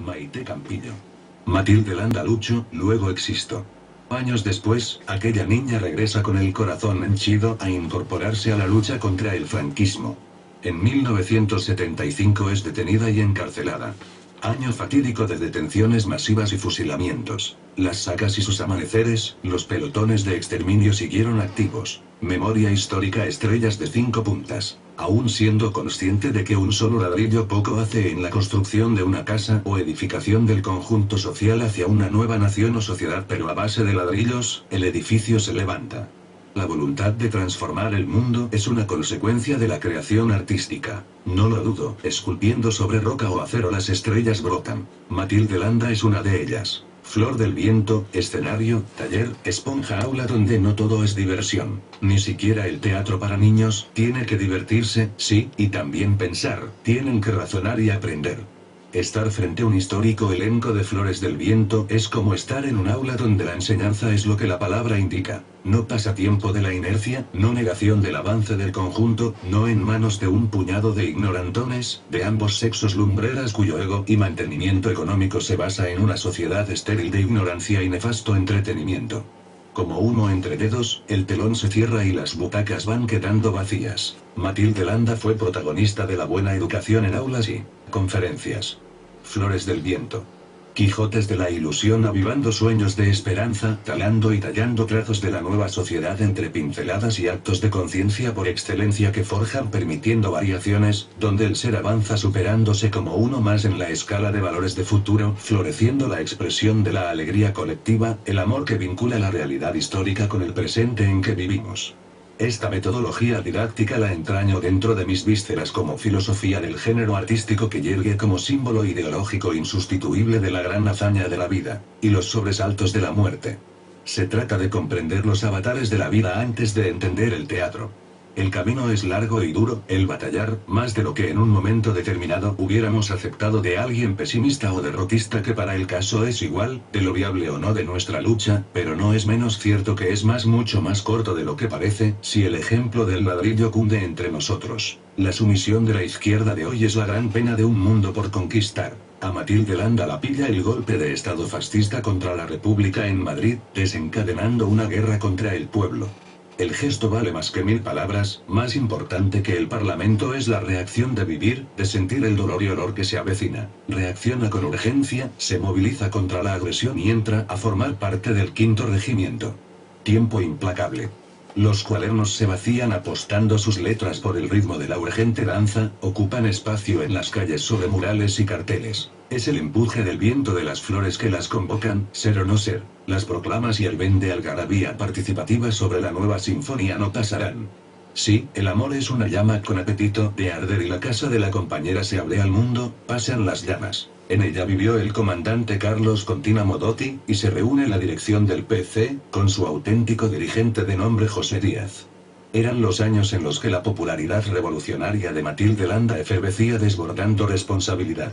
Maite Campillo. Matilde Landa Lucho, luego existo. Años después, aquella niña regresa con el corazón henchido a incorporarse a la lucha contra el franquismo. En 1975 es detenida y encarcelada. Año fatídico de detenciones masivas y fusilamientos. Las sagas y sus amaneceres, los pelotones de exterminio siguieron activos. Memoria histórica, estrellas de 5 puntas. Aún siendo consciente de que un solo ladrillo poco hace en la construcción de una casa o edificación del conjunto social hacia una nueva nación o sociedad, pero a base de ladrillos, el edificio se levanta. La voluntad de transformar el mundo es una consecuencia de la creación artística. No lo dudo, esculpiendo sobre roca o acero las estrellas brotan. Matilde Landa es una de ellas. Flor del viento, escenario, taller, esponja, aula donde no todo es diversión. Ni siquiera el teatro para niños tiene que divertirse, sí, y también pensar, tienen que razonar y aprender. Estar frente a un histórico elenco de Flores del Viento es como estar en un aula donde la enseñanza es lo que la palabra indica. No pasatiempo de la inercia, no negación del avance del conjunto, no en manos de un puñado de ignorantones, de ambos sexos lumbreras cuyo ego y mantenimiento económico se basa en una sociedad estéril de ignorancia y nefasto entretenimiento. Como humo entre dedos, el telón se cierra y las butacas van quedando vacías. Matilde Landa fue protagonista de la buena educación en aulas y conferencias. Flores del Viento. Quijotes de la ilusión avivando sueños de esperanza, talando y tallando trazos de la nueva sociedad entre pinceladas y actos de conciencia por excelencia que forjan permitiendo variaciones, donde el ser avanza superándose como uno más en la escala de valores de futuro, floreciendo la expresión de la alegría colectiva, el amor que vincula la realidad histórica con el presente en que vivimos. Esta metodología didáctica la entraño dentro de mis vísceras como filosofía del género artístico que yergue como símbolo ideológico insustituible de la gran hazaña de la vida, y los sobresaltos de la muerte. Se trata de comprender los avatares de la vida antes de entender el teatro. El camino es largo y duro, el batallar, más de lo que en un momento determinado hubiéramos aceptado de alguien pesimista o derrotista que para el caso es igual, de lo viable o no de nuestra lucha, pero no es menos cierto que es mucho más corto de lo que parece, si el ejemplo del ladrillo cunde entre nosotros. La sumisión de la izquierda de hoy es la gran pena de un mundo por conquistar. A Matilde Landa la pilla el golpe de estado fascista contra la República en Madrid, desencadenando una guerra contra el pueblo. El gesto vale más que 1000 palabras, más importante que el Parlamento es la reacción de vivir, de sentir el dolor y horror que se avecina. Reacciona con urgencia, se moviliza contra la agresión y entra a formar parte del 5º regimiento. Tiempo implacable. Los cuadernos se vacían apostando sus letras por el ritmo de la urgente danza, ocupan espacio en las calles sobre murales y carteles. Es el empuje del viento de las flores que las convocan, ser o no ser. Las proclamas y el vende algarabía participativa sobre la nueva sinfonía no pasarán. Sí, el amor es una llama con apetito de arder y la casa de la compañera se abre al mundo, pasan las llamas. En ella vivió el comandante Carlos Contina Modotti, y se reúne la dirección del PC, con su auténtico dirigente de nombre José Díaz. Eran los años en los que la popularidad revolucionaria de Matilde Landa efervecía desbordando responsabilidad.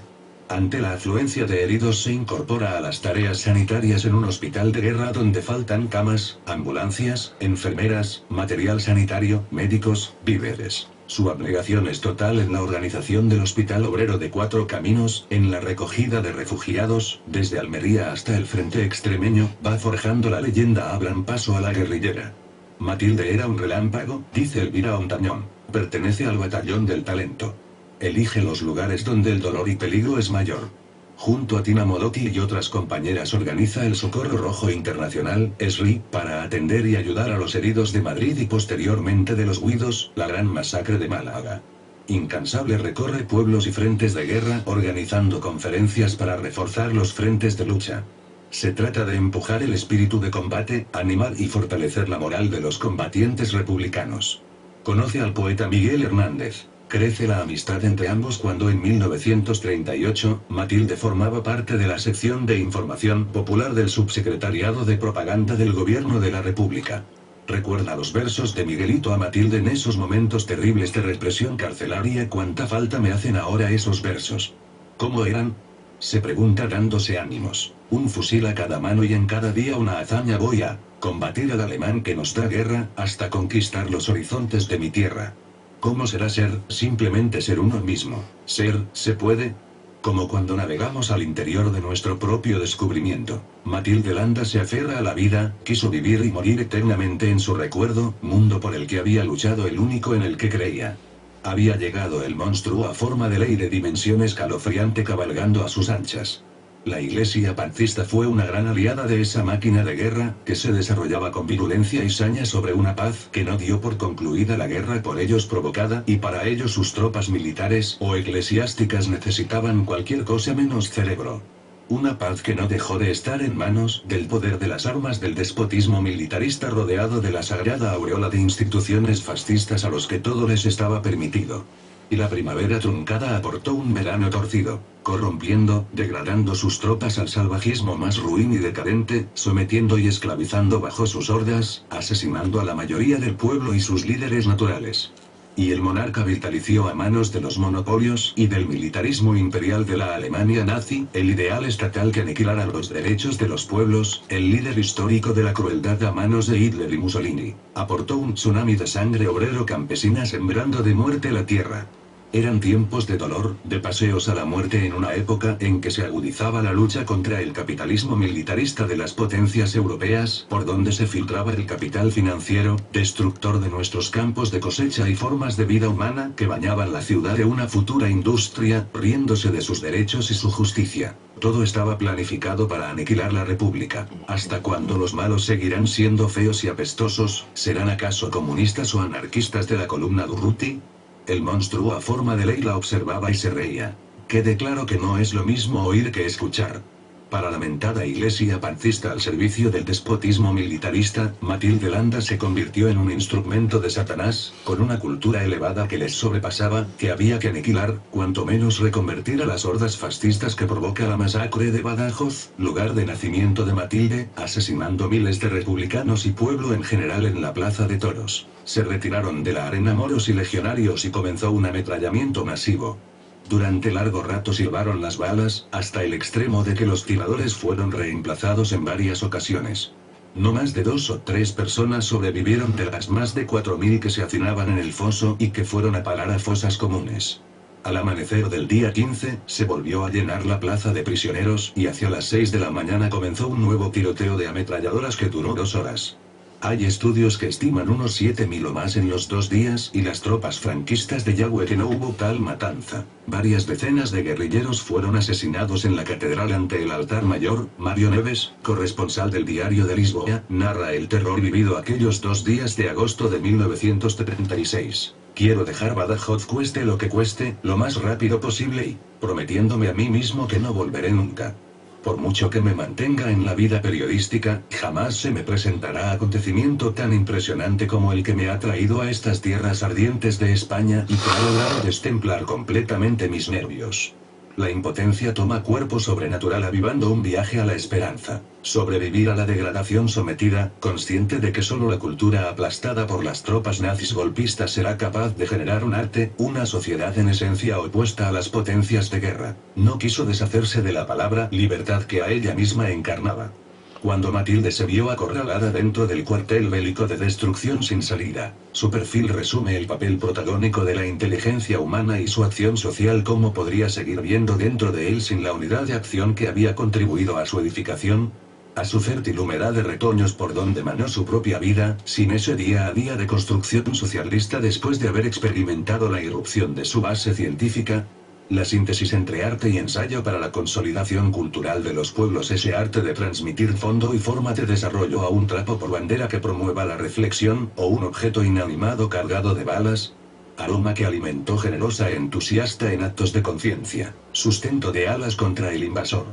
Ante la afluencia de heridos se incorpora a las tareas sanitarias en un hospital de guerra donde faltan camas, ambulancias, enfermeras, material sanitario, médicos, víveres. Su abnegación es total en la organización del Hospital Obrero de Cuatro Caminos, en la recogida de refugiados, desde Almería hasta el frente extremeño, va forjando la leyenda abran paso a la guerrillera. Matilde era un relámpago, dice Elvira Ontañón, pertenece al batallón del talento. Elige los lugares donde el dolor y peligro es mayor. Junto a Tina Modotti y otras compañeras organiza el Socorro Rojo Internacional, SRI, para atender y ayudar a los heridos de Madrid y posteriormente de los Huidos, la gran masacre de Málaga. Incansable recorre pueblos y frentes de guerra organizando conferencias para reforzar los frentes de lucha. Se trata de empujar el espíritu de combate, animar y fortalecer la moral de los combatientes republicanos. Conoce al poeta Miguel Hernández. Crece la amistad entre ambos cuando en 1938, Matilde formaba parte de la sección de información popular del subsecretariado de propaganda del gobierno de la República. Recuerda los versos de Miguelito a Matilde en esos momentos terribles de represión carcelaria. ¿Cuánta falta me hacen ahora esos versos? ¿Cómo eran? Se pregunta dándose ánimos. Un fusil a cada mano y en cada día una hazaña voy a combatir al alemán que nos da guerra, hasta conquistar los horizontes de mi tierra. ¿Cómo será ser, simplemente ser uno mismo? ¿Ser, se puede? Como cuando navegamos al interior de nuestro propio descubrimiento. Matilde Landa se aferra a la vida, quiso vivir y morir eternamente en su recuerdo, mundo por el que había luchado, el único en el que creía. Había llegado el monstruo a forma de ley de dimensión escalofriante cabalgando a sus anchas. La Iglesia pacifista fue una gran aliada de esa máquina de guerra, que se desarrollaba con virulencia y saña sobre una paz que no dio por concluida la guerra por ellos provocada, y para ello sus tropas militares o eclesiásticas necesitaban cualquier cosa menos cerebro. Una paz que no dejó de estar en manos del poder de las armas del despotismo militarista, rodeado de la sagrada aureola de instituciones fascistas a los que todo les estaba permitido. Y la primavera truncada aportó un verano torcido, corrompiendo, degradando sus tropas al salvajismo más ruin y decadente, sometiendo y esclavizando bajo sus hordas, asesinando a la mayoría del pueblo y sus líderes naturales. Y el monarca vitalició a manos de los monopolios y del militarismo imperial de la Alemania nazi, el ideal estatal que aniquilara los derechos de los pueblos, el líder histórico de la crueldad a manos de Hitler y Mussolini, aportó un tsunami de sangre obrero-campesina sembrando de muerte la tierra. Eran tiempos de dolor, de paseos a la muerte en una época en que se agudizaba la lucha contra el capitalismo militarista de las potencias europeas, por donde se filtraba el capital financiero, destructor de nuestros campos de cosecha y formas de vida humana que bañaban la ciudad de una futura industria, riéndose de sus derechos y su justicia. Todo estaba planificado para aniquilar la República. ¿Hasta cuándo los malos seguirán siendo feos y apestosos? ¿Serán acaso comunistas o anarquistas de la columna Durruti? El monstruo a forma de ley la observaba y se reía. Quede claro que no es lo mismo oír que escuchar. Para la mentada Iglesia pacifista al servicio del despotismo militarista, Matilde Landa se convirtió en un instrumento de Satanás, con una cultura elevada que les sobrepasaba, que había que aniquilar, cuanto menos reconvertir a las hordas fascistas que provoca la masacre de Badajoz, lugar de nacimiento de Matilde, asesinando miles de republicanos y pueblo en general en la Plaza de Toros. Se retiraron de la arena moros y legionarios y comenzó un ametrallamiento masivo. Durante largo rato silbaron las balas, hasta el extremo de que los tiradores fueron reemplazados en varias ocasiones. No más de 2 o 3 personas sobrevivieron de las más de 4000 que se hacinaban en el foso y que fueron a parar a fosas comunes. Al amanecer del día 15, se volvió a llenar la plaza de prisioneros y hacia las 6 de la mañana comenzó un nuevo tiroteo de ametralladoras que duró 2 horas. Hay estudios que estiman unos 7000 o más en los 2 días, y las tropas franquistas de Yagüe que no hubo tal matanza. Varias decenas de guerrilleros fueron asesinados en la catedral ante el altar mayor. Mario Neves, corresponsal del Diario de Lisboa, narra el terror vivido aquellos 2 días de agosto de 1976. Quiero dejar Badajoz cueste lo que cueste, lo más rápido posible y, prometiéndome a mí mismo que no volveré nunca. Por mucho que me mantenga en la vida periodística, jamás se me presentará acontecimiento tan impresionante como el que me ha traído a estas tierras ardientes de España y que ha logrado destemplar completamente mis nervios. La impotencia toma cuerpo sobrenatural avivando un viaje a la esperanza. Sobrevivir a la degradación sometida, consciente de que solo la cultura aplastada por las tropas nazis golpistas será capaz de generar un arte, una sociedad en esencia opuesta a las potencias de guerra. No quiso deshacerse de la palabra libertad que a ella misma encarnaba. Cuando Matilde se vio acorralada dentro del cuartel bélico de destrucción sin salida, su perfil resume el papel protagónico de la inteligencia humana y su acción social. ¿Cómo podría seguir viendo dentro de él sin la unidad de acción que había contribuido a su edificación? A su fértil humedad de retoños por donde manó su propia vida, sin ese día a día de construcción socialista después de haber experimentado la irrupción de su base científica. La síntesis entre arte y ensayo para la consolidación cultural de los pueblos, ese arte de transmitir fondo y forma de desarrollo a un trapo por bandera que promueva la reflexión, o un objeto inanimado cargado de balas. Aroma que alimentó generosa e entusiasta en actos de conciencia, sustento de alas contra el invasor.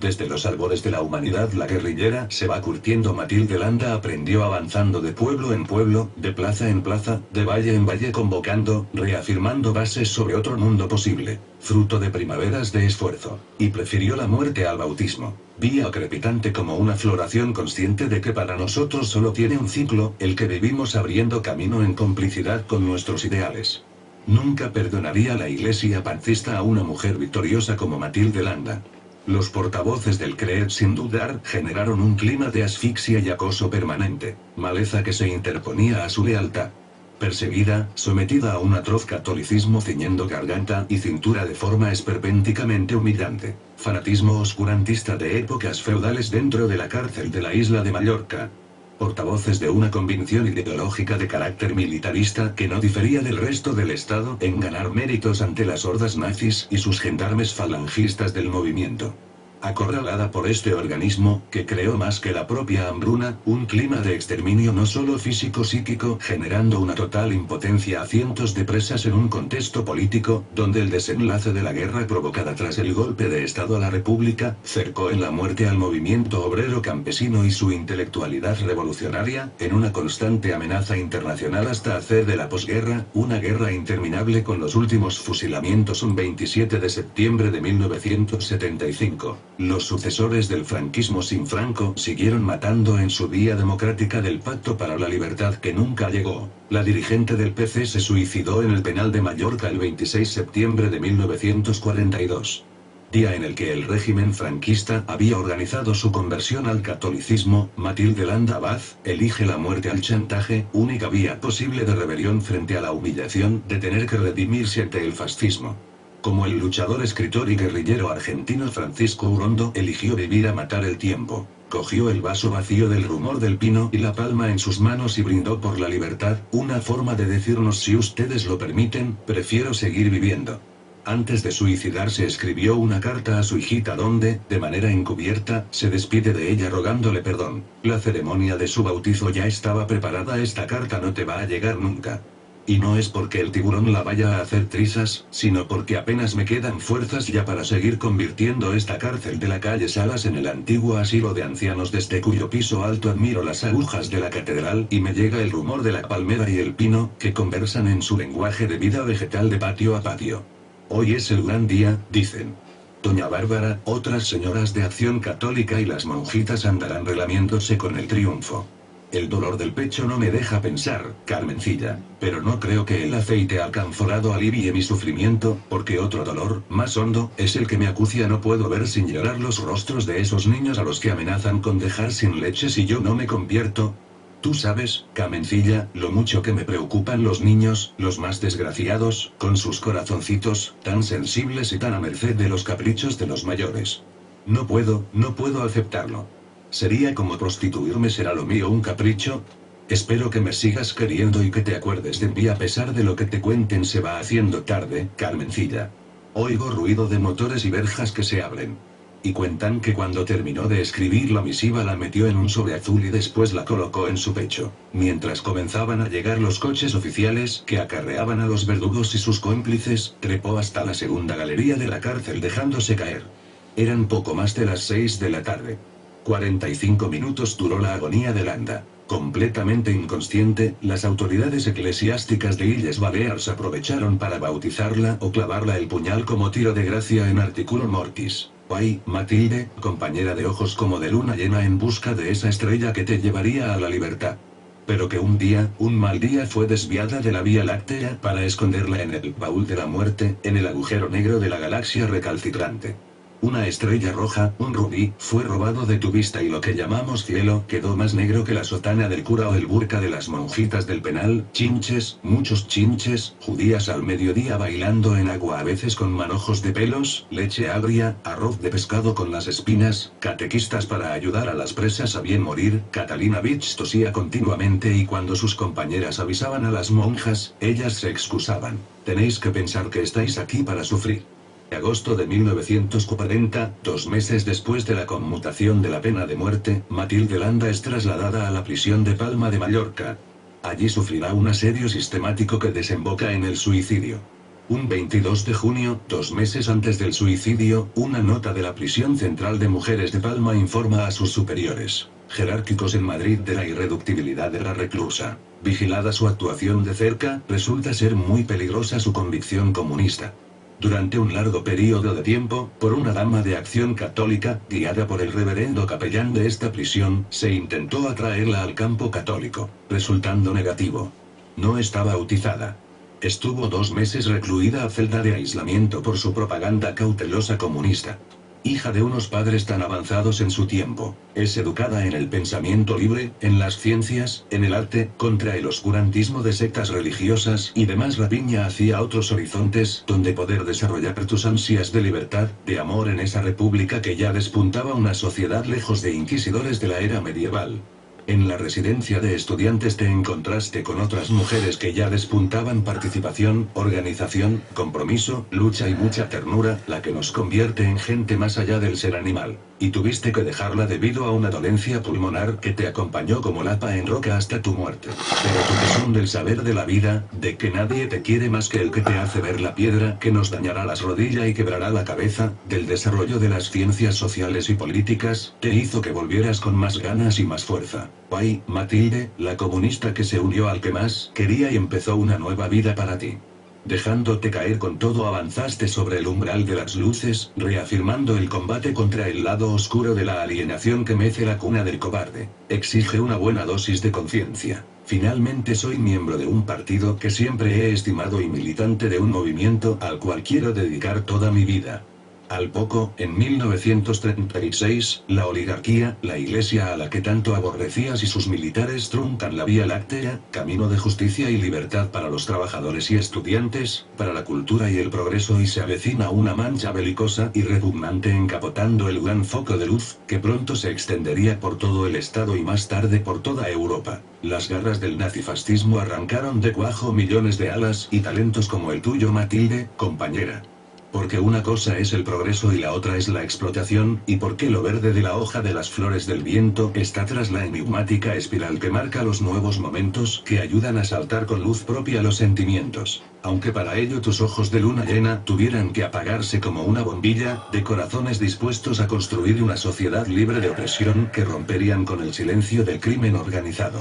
Desde los albores de la humanidad la guerrillera se va curtiendo. Matilde Landa aprendió avanzando de pueblo en pueblo, de plaza en plaza, de valle en valle, convocando, reafirmando bases sobre otro mundo posible, fruto de primaveras de esfuerzo, y prefirió la muerte al bautismo. Vía crepitante como una floración consciente de que para nosotros solo tiene un ciclo, el que vivimos abriendo camino en complicidad con nuestros ideales. Nunca perdonaría la Iglesia pacifista a una mujer victoriosa como Matilde Landa. Los portavoces del creer sin dudar generaron un clima de asfixia y acoso permanente, maleza que se interponía a su lealtad. Perseguida, sometida a un atroz catolicismo ciñendo garganta y cintura de forma esperpénticamente humillante. Fanatismo oscurantista de épocas feudales dentro de la cárcel de la isla de Mallorca. Portavoces de una convicción ideológica de carácter militarista que no difería del resto del Estado en ganar méritos ante las hordas nazis y sus gendarmes falangistas del movimiento. Acorralada por este organismo, que creó más que la propia hambruna, un clima de exterminio no solo físico-psíquico, generando una total impotencia a cientos de presas en un contexto político, donde el desenlace de la guerra provocada tras el golpe de Estado a la República, cercó en la muerte al movimiento obrero campesino y su intelectualidad revolucionaria, en una constante amenaza internacional hasta hacer de la posguerra, una guerra interminable con los últimos fusilamientos un 27 de septiembre de 1975. Los sucesores del franquismo sin Franco siguieron matando en su vía democrática del Pacto para la Libertad que nunca llegó. La dirigente del PC se suicidó en el penal de Mallorca el 26 de septiembre de 1942. Día en el que el régimen franquista había organizado su conversión al catolicismo. Matilde Landa Abad elige la muerte al chantaje, única vía posible de rebelión frente a la humillación de tener que redimirse ante el fascismo. Como el luchador, escritor y guerrillero argentino Francisco Urondo eligió vivir a matar el tiempo. Cogió el vaso vacío del rumor del pino y la palma en sus manos y brindó por la libertad, una forma de decirnos: si ustedes lo permiten, prefiero seguir viviendo. Antes de suicidarse escribió una carta a su hijita donde, de manera encubierta, se despide de ella rogándole perdón. La ceremonia de su bautizo ya estaba preparada. Esta carta no te va a llegar nunca. Y no es porque el tiburón la vaya a hacer trizas, sino porque apenas me quedan fuerzas ya para seguir convirtiendo esta cárcel de la calle Salas en el antiguo asilo de ancianos desde cuyo piso alto admiro las agujas de la catedral y me llega el rumor de la palmera y el pino, que conversan en su lenguaje de vida vegetal de patio a patio. Hoy es el gran día, dicen. Doña Bárbara, otras señoras de Acción Católica y las monjitas andarán relamiéndose con el triunfo. El dolor del pecho no me deja pensar, Carmencilla, pero no creo que el aceite alcanforado alivie mi sufrimiento, porque otro dolor, más hondo, es el que me acucia. No puedo ver sin llorar los rostros de esos niños a los que amenazan con dejar sin leche si yo no me convierto. Tú sabes, Carmencilla, lo mucho que me preocupan los niños, los más desgraciados, con sus corazoncitos, tan sensibles y tan a merced de los caprichos de los mayores. No puedo aceptarlo. ¿Sería como prostituirme? ¿Será lo mío un capricho? Espero que me sigas queriendo y que te acuerdes de mí a pesar de lo que te cuenten. Se va haciendo tarde, Carmencilla. Oigo ruido de motores y verjas que se abren. Y cuentan que cuando terminó de escribir la misiva la metió en un sobre azul y después la colocó en su pecho. Mientras comenzaban a llegar los coches oficiales que acarreaban a los verdugos y sus cómplices, trepó hasta la segunda galería de la cárcel dejándose caer. Eran poco más de las 6 de la tarde. 45 minutos duró la agonía de Landa. Completamente inconsciente, las autoridades eclesiásticas de Illes Balears aprovecharon para bautizarla o clavarla el puñal como tiro de gracia en articulo mortis. Ay, Matilde, compañera de ojos como de luna llena en busca de esa estrella que te llevaría a la libertad. Pero que un día, un mal día, fue desviada de la Vía Láctea para esconderla en el baúl de la muerte, en el agujero negro de la galaxia recalcitrante. Una estrella roja, un rubí, fue robado de tu vista y lo que llamamos cielo quedó más negro que la sotana del cura o el burka de las monjitas del penal. Chinches, muchos chinches, judías al mediodía bailando en agua a veces con manojos de pelos, leche agria, arroz de pescado con las espinas, catequistas para ayudar a las presas a bien morir. Catalina Beach tosía continuamente y cuando sus compañeras avisaban a las monjas, ellas se excusaban. Tenéis que pensar que estáis aquí para sufrir. Agosto de 1940, 2 meses después de la conmutación de la pena de muerte, Matilde Landa es trasladada a la prisión de Palma de Mallorca. Allí sufrirá un asedio sistemático que desemboca en el suicidio. Un 22 de junio, 2 meses antes del suicidio, una nota de la prisión central de mujeres de Palma informa a sus superiores jerárquicos en Madrid de la irreductibilidad de la reclusa. Vigilada su actuación de cerca, resulta ser muy peligrosa su convicción comunista. Durante un largo periodo de tiempo, por una dama de Acción Católica, guiada por el reverendo capellán de esta prisión, se intentó atraerla al campo católico, resultando negativo. No está bautizada. Estuvo 2 meses recluida a celda de aislamiento por su propaganda cautelosa comunista. hija de unos padres tan avanzados en su tiempo. Es educada en el pensamiento libre, en las ciencias, en el arte, contra el oscurantismo de sectas religiosas y demás rapiña hacia otros horizontes, donde poder desarrollar tus ansias de libertad, de amor en esa república que ya despuntaba una sociedad lejos de inquisidores de la era medieval. En la residencia de estudiantes te encontraste con otras mujeres que ya despuntaban participación, organización, compromiso, lucha y mucha ternura, la que nos convierte en gente más allá del ser animal. Y tuviste que dejarla debido a una dolencia pulmonar que te acompañó como lapa en roca hasta tu muerte. Pero tu tesón del saber de la vida, de que nadie te quiere más que el que te hace ver la piedra que nos dañará las rodillas y quebrará la cabeza, del desarrollo de las ciencias sociales y políticas, te hizo que volvieras con más ganas y más fuerza. Ay, Matilde, la comunista que se unió al que más quería y empezó una nueva vida para ti. Dejándote caer con todo avanzaste sobre el umbral de las luces, reafirmando el combate contra el lado oscuro de la alienación que mece la cuna del cobarde. Exige una buena dosis de conciencia. Finalmente soy miembro de un partido que siempre he estimado y militante de un movimiento al cual quiero dedicar toda mi vida. Al poco, en 1936, la oligarquía, la iglesia a la que tanto aborrecías y sus militares truncan la Vía Láctea, camino de justicia y libertad para los trabajadores y estudiantes, para la cultura y el progreso y se avecina una mancha belicosa y repugnante encapotando el gran foco de luz, que pronto se extendería por todo el estado y más tarde por toda Europa. Las garras del nazifascismo arrancaron de cuajo millones de alas y talentos como el tuyo, Matilde, compañera. Porque una cosa es el progreso y la otra es la explotación, y porque lo verde de la hoja de las flores del viento está tras la enigmática espiral que marca los nuevos momentos que ayudan a saltar con luz propia los sentimientos. Aunque para ello tus ojos de luna llena tuvieran que apagarse como una bombilla, de corazones dispuestos a construir una sociedad libre de opresión que romperían con el silencio del crimen organizado.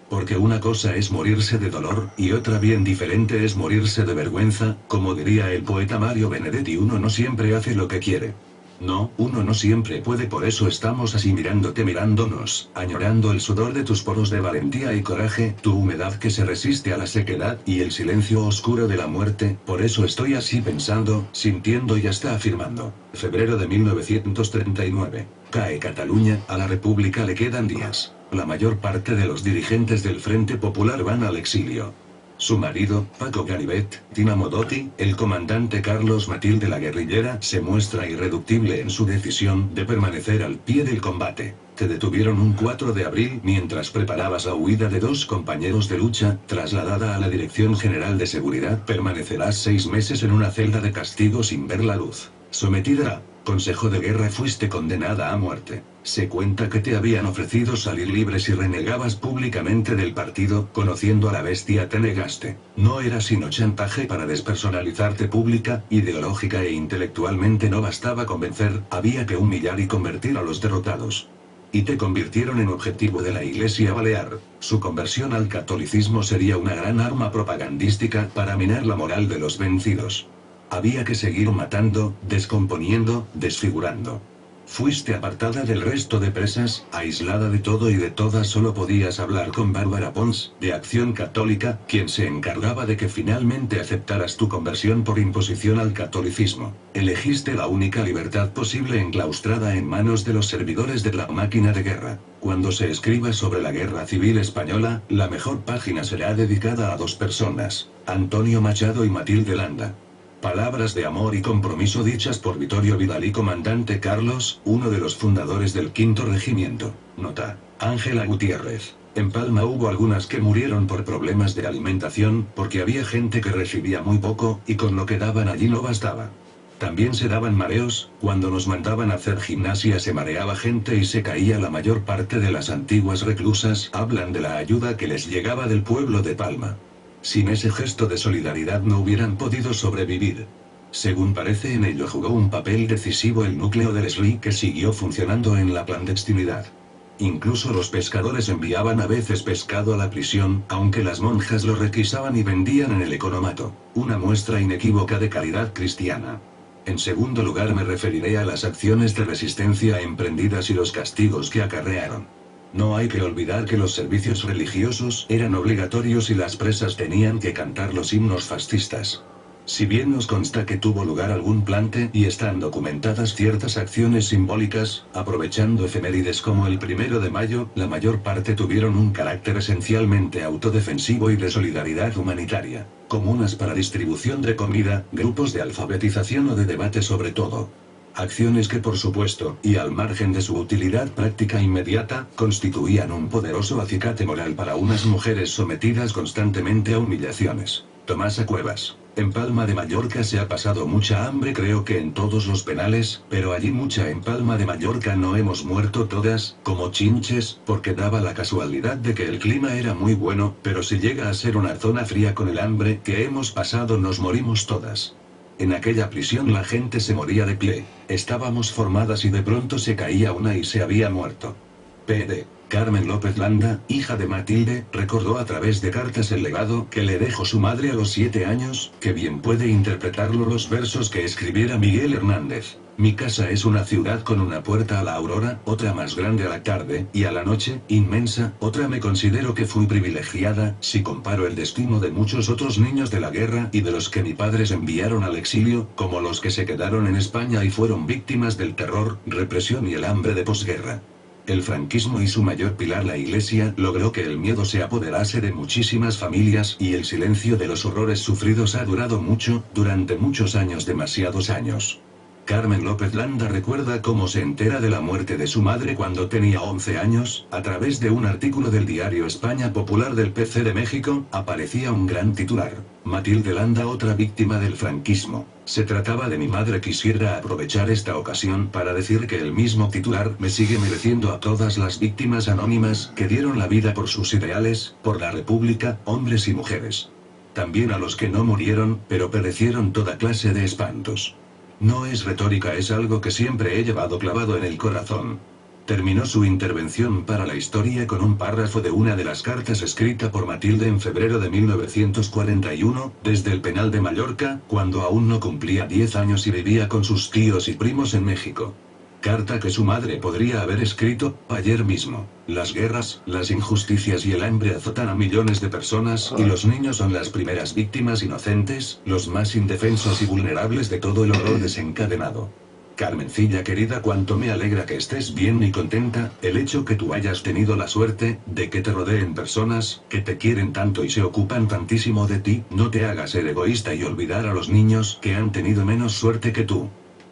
Porque una cosa es morirse de dolor, y otra bien diferente es morirse de vergüenza, como diría el poeta Mario Benedetti, uno no siempre hace lo que quiere. No, uno no siempre puede, por eso estamos así mirándote, mirándonos, añorando el sudor de tus poros de valentía y coraje, tu humedad que se resiste a la sequedad y el silencio oscuro de la muerte, por eso estoy así pensando, sintiendo y hasta afirmando. Febrero de 1939. Cae Cataluña, a la República le quedan días. La mayor parte de los dirigentes del Frente Popular van al exilio. Su marido, Paco Ganivet, Tina Modotti, el comandante Carlos Matilde la guerrillera, se muestra irreductible en su decisión de permanecer al pie del combate. Te detuvieron un 4 de abril mientras preparabas la huida de 2 compañeros de lucha, trasladada a la Dirección General de Seguridad. Permanecerás 6 meses en una celda de castigo sin ver la luz. Sometida a consejo de guerra fuiste condenada a muerte. Se cuenta que te habían ofrecido salir libre si renegabas públicamente del partido, conociendo a la bestia te negaste. No era sino chantaje para despersonalizarte pública, ideológica e intelectualmente no bastaba convencer, había que humillar y convertir a los derrotados. Y te convirtieron en objetivo de la Iglesia Balear. Su conversión al catolicismo sería una gran arma propagandística para minar la moral de los vencidos. Había que seguir matando, descomponiendo, desfigurando. Fuiste apartada del resto de presas, aislada de todo y de todas. Solo podías hablar con Bárbara Pons, de Acción Católica, quien se encargaba de que finalmente aceptaras tu conversión por imposición al catolicismo. Elegiste la única libertad posible enclaustrada en manos de los servidores de la máquina de guerra. Cuando se escriba sobre la Guerra Civil Española, la mejor página será dedicada a 2 personas, Antonio Machado y Matilde Landa. Palabras de amor y compromiso dichas por Vittorio Vidal y comandante Carlos, uno de los fundadores del 5º Regimiento. Nota: Ángela Gutiérrez. En Palma hubo algunas que murieron por problemas de alimentación, porque había gente que recibía muy poco, y con lo que daban allí no bastaba. También se daban mareos, cuando nos mandaban a hacer gimnasia se mareaba gente y se caía la mayor parte de las antiguas reclusas. Hablan de la ayuda que les llegaba del pueblo de Palma. Sin ese gesto de solidaridad no hubieran podido sobrevivir. Según parece, en ello jugó un papel decisivo el núcleo del SRI que siguió funcionando en la clandestinidad. Incluso los pescadores enviaban a veces pescado a la prisión, aunque las monjas lo requisaban y vendían en el economato. Una muestra inequívoca de caridad cristiana. En segundo lugar me referiré a las acciones de resistencia emprendidas y los castigos que acarrearon. No hay que olvidar que los servicios religiosos eran obligatorios y las presas tenían que cantar los himnos fascistas. Si bien nos consta que tuvo lugar algún plante y están documentadas ciertas acciones simbólicas, aprovechando efemérides como el 1 de mayo, la mayor parte tuvieron un carácter esencialmente autodefensivo y de solidaridad humanitaria, comunas para distribución de comida, grupos de alfabetización o de debate sobre todo. Acciones que por supuesto, y al margen de su utilidad práctica inmediata, constituían un poderoso acicate moral para unas mujeres sometidas constantemente a humillaciones. Tomasa Cuevas. En Palma de Mallorca se ha pasado mucha hambre, creo que en todos los penales, pero allí mucha. En Palma de Mallorca no hemos muerto todas, como chinches, porque daba la casualidad de que el clima era muy bueno, pero si llega a ser una zona fría con el hambre que hemos pasado nos morimos todas. En aquella prisión la gente se moría de pie, estábamos formadas y de pronto se caía una y se había muerto. P.D. Carmen López Landa, hija de Matilde, recordó a través de cartas el legado que le dejó su madre a los 7 años, que bien puede interpretarlo los versos que escribiera Miguel Hernández. Mi casa es una ciudad con una puerta a la aurora, otra más grande a la tarde, y a la noche, inmensa, otra. Me considero que fui privilegiada, si comparo el destino de muchos otros niños de la guerra y de los que mis padres enviaron al exilio, como los que se quedaron en España y fueron víctimas del terror, represión y el hambre de posguerra. El franquismo y su mayor pilar, la Iglesia, logró que el miedo se apoderase de muchísimas familias y el silencio de los horrores sufridos ha durado mucho, durante muchos años, demasiados años. Carmen López Landa recuerda cómo se entera de la muerte de su madre cuando tenía 11 años, a través de un artículo del diario España Popular del PC de México, aparecía un gran titular: Matilde Landa, otra víctima del franquismo. Se trataba de mi madre. Quisiera aprovechar esta ocasión para decir que el mismo titular me sigue mereciendo a todas las víctimas anónimas que dieron la vida por sus ideales, por la República, hombres y mujeres. También a los que no murieron, pero perecieron toda clase de espantos. No es retórica, es algo que siempre he llevado clavado en el corazón. Terminó su intervención para la historia con un párrafo de una de las cartas escrita por Matilde en febrero de 1941, desde el penal de Mallorca, cuando aún no cumplía 10 años y vivía con sus tíos y primos en México. Carta que su madre podría haber escrito ayer mismo. Las guerras, las injusticias y el hambre azotan a millones de personas, y los niños son las primeras víctimas inocentes, los más indefensos y vulnerables de todo el horror desencadenado. Carmencilla querida, cuánto me alegra que estés bien y contenta, el hecho que tú hayas tenido la suerte de que te rodeen personas que te quieren tanto y se ocupan tantísimo de ti, no te haga ser egoísta y olvidar a los niños que han tenido menos suerte que tú.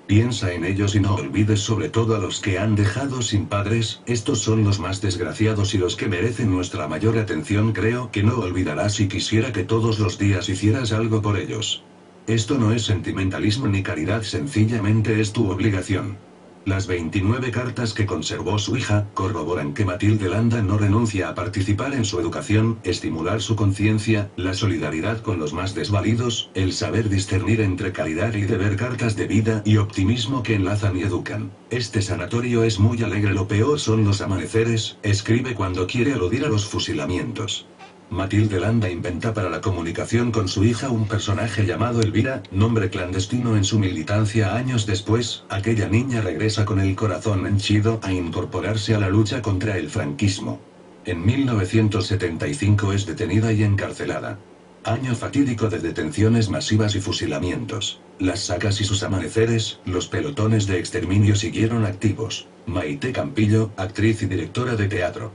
Piensa en ellos y no olvides sobre todo a los que han dejado sin padres, estos son los más desgraciados y los que merecen nuestra mayor atención. Creo que no olvidarás y quisiera que todos los días hicieras algo por ellos. Esto no es sentimentalismo ni caridad, sencillamente es tu obligación. Las 29 cartas que conservó su hija corroboran que Matilde Landa no renuncia a participar en su educación, estimular su conciencia, la solidaridad con los más desvalidos, el saber discernir entre caridad y deber, cartas de vida y optimismo que enlazan y educan. Este sanatorio es muy alegre, lo peor son los amaneceres, escribe cuando quiere aludir a los fusilamientos. Matilde Landa inventa para la comunicación con su hija un personaje llamado Elvira, nombre clandestino en su militancia. Años después, aquella niña regresa con el corazón henchido a incorporarse a la lucha contra el franquismo. En 1975 es detenida y encarcelada. Año fatídico de detenciones masivas y fusilamientos. Las sagas y sus amaneceres, los pelotones de exterminio siguieron activos. Maite Campillo, actriz y directora de teatro.